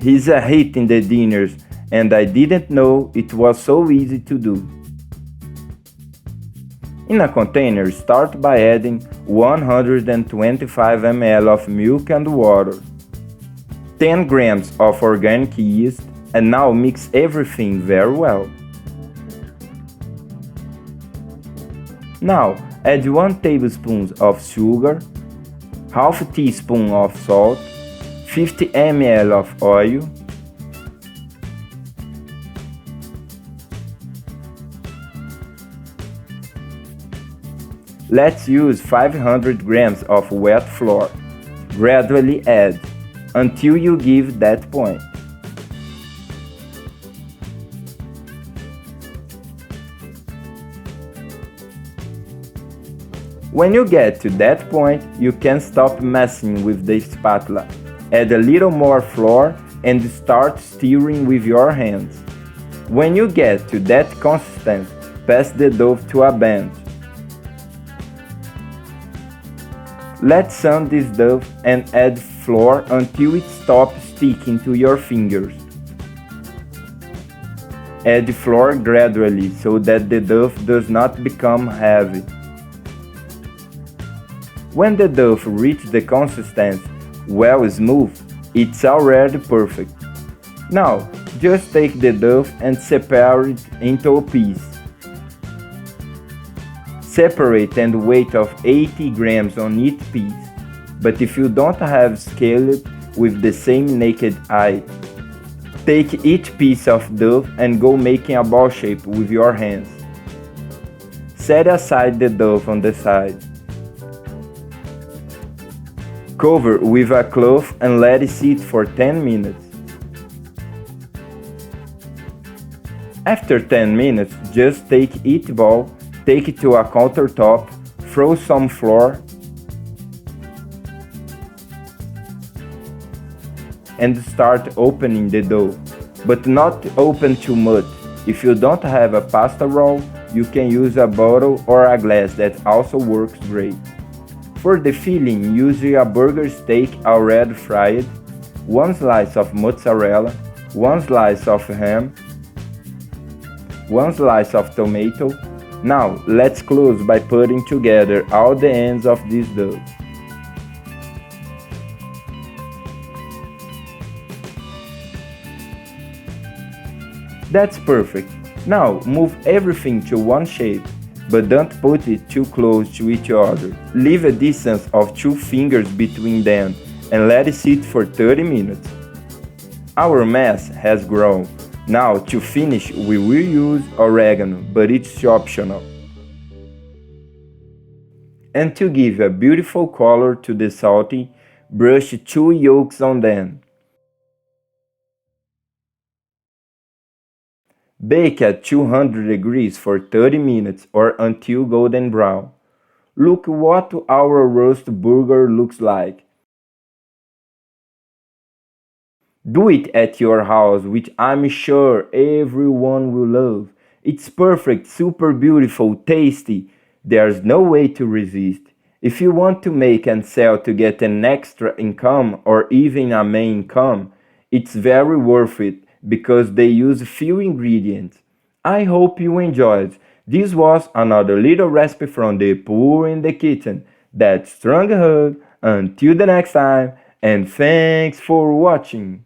He's a hit in the dinners, and I didn't know it was so easy to do. In a container, start by adding 125 ml of milk and water, 10 grams of organic yeast, and now mix everything very well. Now add 1 tablespoon of sugar, half teaspoon of salt, 50 ml of oil, let's use 500 grams of wet flour. Gradually add until you give that point. When you get to that point, you can stop messing with the spatula. Add a little more flour and start stirring with your hands. When you get to that consistency, pass the dough to a bench. Let's sand this dough and add flour until it stops sticking to your fingers. Add flour gradually so that the dough does not become heavy. When the dough reaches the consistency well smooth, it's already perfect. Now, just take the dough and separate it into a piece. Separate and weight of 80 grams on each piece, but if you don't have scale it with the same naked eye, take each piece of dough and go making a ball shape with your hands. Set aside the dough on the side. Cover with a cloth and let it sit for 10 minutes. After 10 minutes, just take each ball, take it to a countertop, throw some flour, and start opening the dough, but not open too much. If you don't have a pasta roll, you can use a bottle or a glass that also works great. For the filling, use a burger steak already fried, 1 slice of mozzarella, 1 slice of ham, 1 slice of tomato. Now, let's close by putting together all the ends of this dough. That's perfect. Now, move everything to one shape, but don't put it too close to each other. Leave a distance of 2 fingers between them and let it sit for 30 minutes. Our mess has grown. Now, to finish, we will use oregano, but it's optional. And to give a beautiful color to the salty, brush 2 yolks on them. Bake at 200 degrees for 30 minutes or until golden brown. Look what our roast burger looks like. Do it at your house, which I'm sure everyone will love. It's perfect, super beautiful, tasty. There's no way to resist. If you want to make and sell to get an extra income or even a main income, it's very worth it because they use few ingredients. I hope you enjoyed. This was another little recipe from the pool in the kitchen. That strong hug. Until the next time, and thanks for watching.